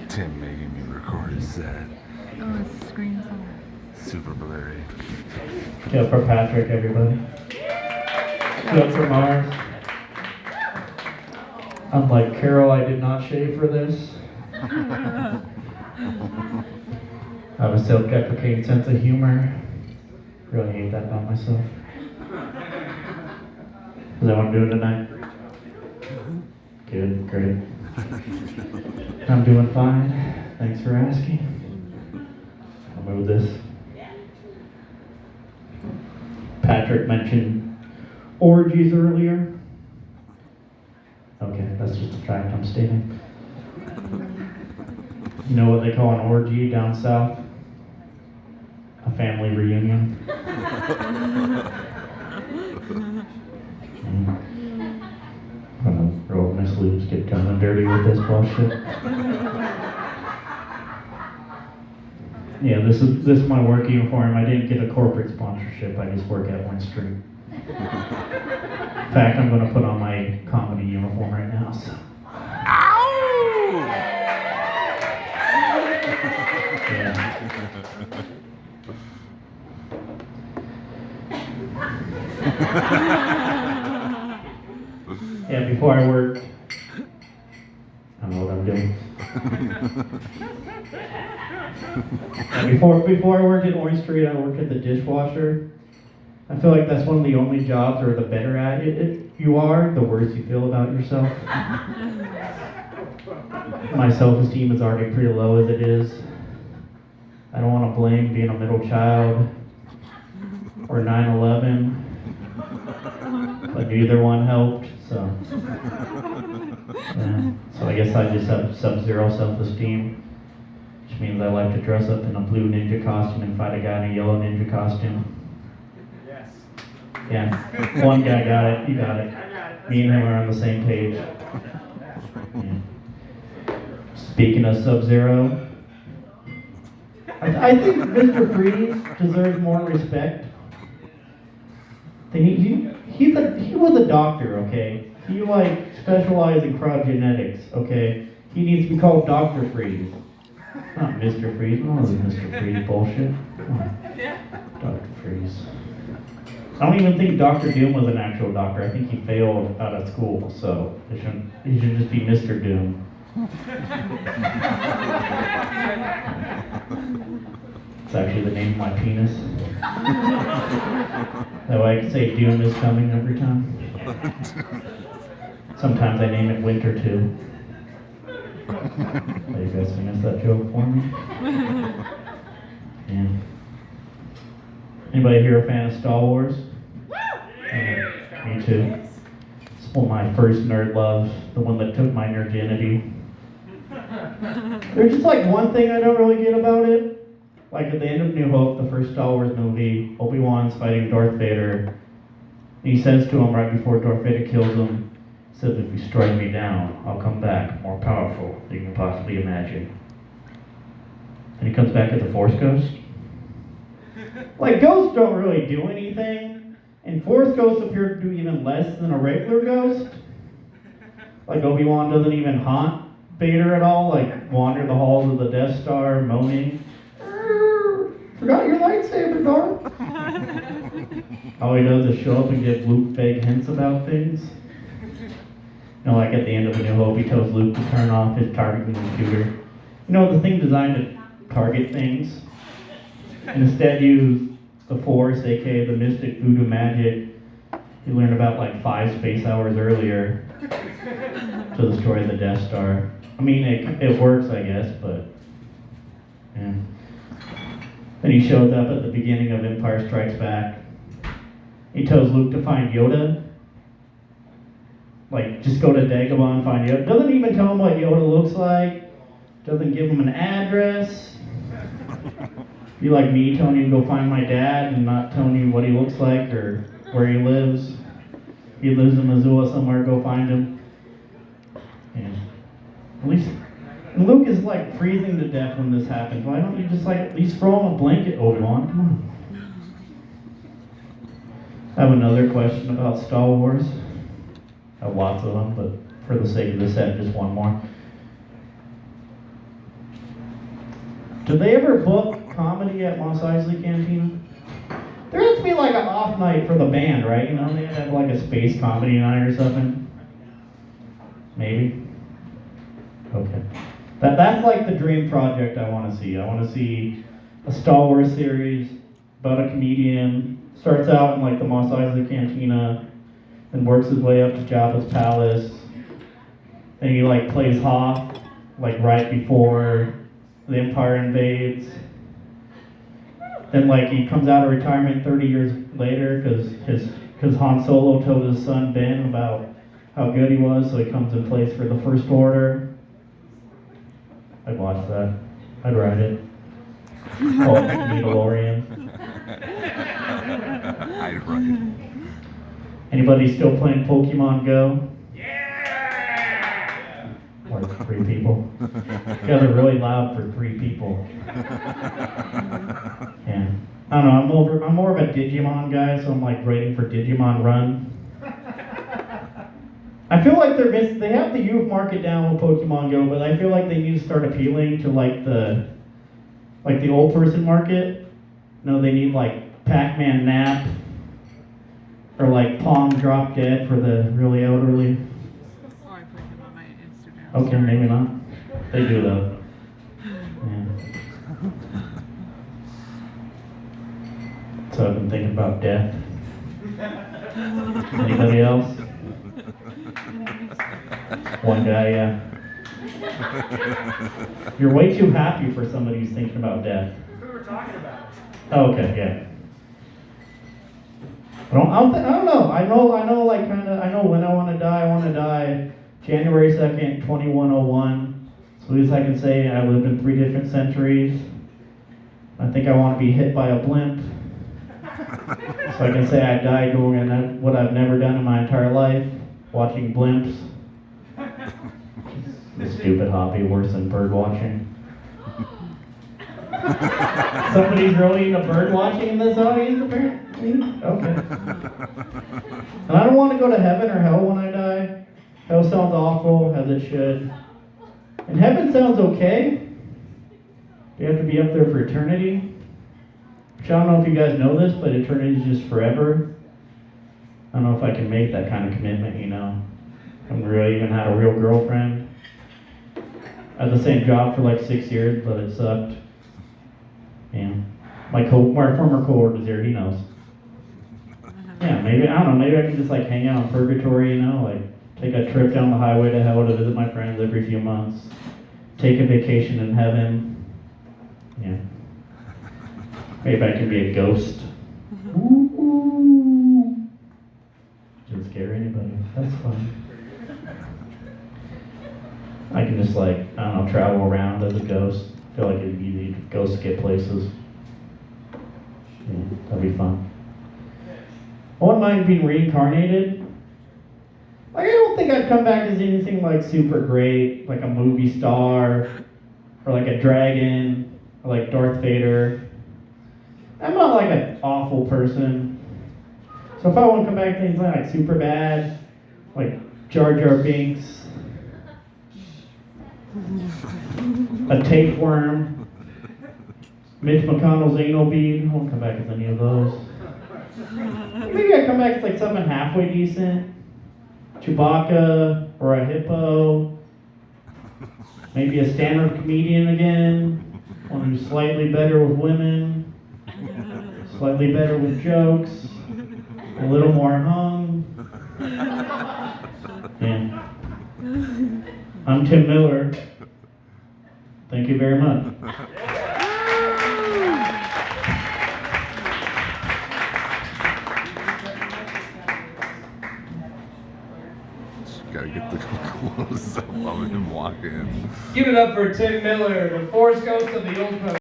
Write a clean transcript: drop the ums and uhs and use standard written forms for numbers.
Tim making me record his set. Oh, it's screen time. Super blurry. Go for Patrick, everybody. Go for Mars. Unlike Carol, I did not shave for this. I have a self-deprecating sense of humor. Really hate that about myself. Is that what I'm doing tonight? Good, great. I'm doing fine. Thanks for asking. I'll move this. Patrick mentioned orgies earlier. Okay, that's just a fact I'm stating. You know what they call an orgy down south? A family reunion. Real Miss Loops get down and dirty with this bullshit. Yeah, this is my work uniform. I didn't get a corporate sponsorship. I just work at Win Street. In fact, I'm going to put on my comedy uniform right now. So. Ow! Yeah, before I worked, I don't know what I'm doing. Before I worked at Orange Street, I worked at the dishwasher. I feel like that's one of the only jobs, or the better at it you are, the worse you feel about yourself. My self-esteem is already pretty low as it is. I don't want to blame being a middle child or 9/11, but neither one helped, so. Yeah. So I guess I just have sub-zero self-esteem, which means I like to dress up in a blue ninja costume and fight a guy in a yellow ninja costume. Yes. Yeah, one guy got it, you got it. Me and him are on the same page. Yeah. Speaking of Sub-Zero, I think Mr. Freeze deserves more respect. He was a doctor, okay? He specialized in cryogenetics, okay? He needs to be called Dr. Freeze. Not Mr. Freeze. No, this is Mr. Freeze bullshit. Come on. Dr. Freeze. I don't even think Dr. Doom was an actual doctor. I think he failed out of school, so he should just be Mr. Doom. It's actually the name of my penis. That way I can say Doom is coming every time. Sometimes I name it Winter too. Are you guys finish that joke for me? Yeah. Anybody here a fan of Star Wars? Me too. It's one of my first nerd loves, the one that took my virginity. There's just one thing I don't really get about it. Like at the end of New Hope, the first Star Wars movie, Obi-Wan's fighting Darth Vader. And he says to him right before Darth Vader kills him, he says, "If you strike me down, I'll come back more powerful than you can possibly imagine." And he comes back as the Force Ghost. Ghosts don't really do anything, and Force Ghosts appear to do even less than a regular ghost. Obi-Wan doesn't even haunt Vader at all, wander the halls of the Death Star moaning, "Forgot your lightsaber, Darth." All he does is show up and give Luke vague hints about things. At the end of A New Hope, he tells Luke to turn off his targeting computer. The thing designed to target things. And instead use the Force, aka the mystic voodoo magic he learned about 5 space hours earlier to destroy the Death Star. I mean, it works, I guess, but yeah. Then he shows up at the beginning of Empire Strikes Back. He tells Luke to find Yoda. Just go to Dagobah and find Yoda. Doesn't even tell him what Yoda looks like. Doesn't give him an address. Be like me telling you to go find my dad and not telling you what he looks like or where he lives. He lives in Missoula somewhere, go find him. Yeah. And Luke is freezing to death when this happens. Why don't you just at least throw him a blanket, Obi-Wan? Come on. I have another question about Star Wars. I have lots of them, but for the sake of this set, just one more. Do they ever book comedy at Mos Eisley Cantina? There has to be like an off night for the band, right? You know, they have like a space comedy night or something. Maybe. Okay. That's like the dream project I want to see. I want to see a Star Wars series about a comedian. Starts out in like the Mos Eisley Cantina, and works his way up to Jabba's palace. And he like plays Hoth, like right before the Empire invades. Then like he comes out of retirement 30 years later because Han Solo told his son Ben about how good he was, so he comes and plays for the First Order. I'd watch that. I'd write it. Call it Mandalorian. I'd write. Anybody still playing Pokemon Go? Or 3 people. You guys are really loud for 3 people. Yeah. I don't know, I'm more of a Digimon guy, so I'm like waiting for Digimon Run. I feel like they have the youth market down with Pokemon Go, but I feel like they need to start appealing to like the old person market. No, they need like Pac-Man Nap or like Pong Drop Dead for the really elderly. Oh, I put him on my Instagram. Okay, maybe not. They do though. Yeah. So I've been thinking about death. Anybody else? One guy, yeah. You're way too happy for somebody who's thinking about death. We were talking about it. Oh, okay, yeah. I don't know. I know when I want to die. I want to die January 2nd, 2101. So at least I can say I lived in 3 different centuries. I think I want to be hit by a blimp. So I can say I died doing what I've never done in my entire life, watching blimps. A stupid hobby, worse than bird watching. Somebody's really into bird watching in this audience, apparently? Okay. And I don't want to go to heaven or hell when I die. Hell sounds awful, as it should. And heaven sounds okay. You have to be up there for eternity. Which I don't know if you guys know this, but eternity is just forever. I don't know if I can make that kind of commitment, you know. I haven't really even had a real girlfriend. I had the same job for like 6 years, but it sucked. Yeah. My former coworker is here, he knows. Yeah, maybe, I don't know, maybe I can just like hang out in purgatory, you know, like take a trip down the highway to hell to visit my friends every few months. Take a vacation in heaven. Yeah. Maybe I can be a ghost. Ooh. Didn't scare anybody. That's fun. I can just like, I don't know, travel around as a ghost. I feel like it'd be easy to ghosts get places. Yeah, that'd be fun. I wouldn't mind being reincarnated. Like, I don't think I'd come back as anything like super great, like a movie star, or like a dragon, or like Darth Vader. I'm not like an awful person. So if I want to come back to anything like super bad, like Jar Jar Binks, a tapeworm, Mitch McConnell's anal bead, I won't come back as any of those. Maybe I come back as like something halfway decent. Chewbacca or a hippo. Maybe a stand-up comedian again. One who's slightly better with women. Slightly better with jokes. A little more hung. Yeah. I'm Tim Miller. Thank you very much. Gotta get the close up of him walking. Give it up for Tim Miller, the Force Ghost of the Old Post.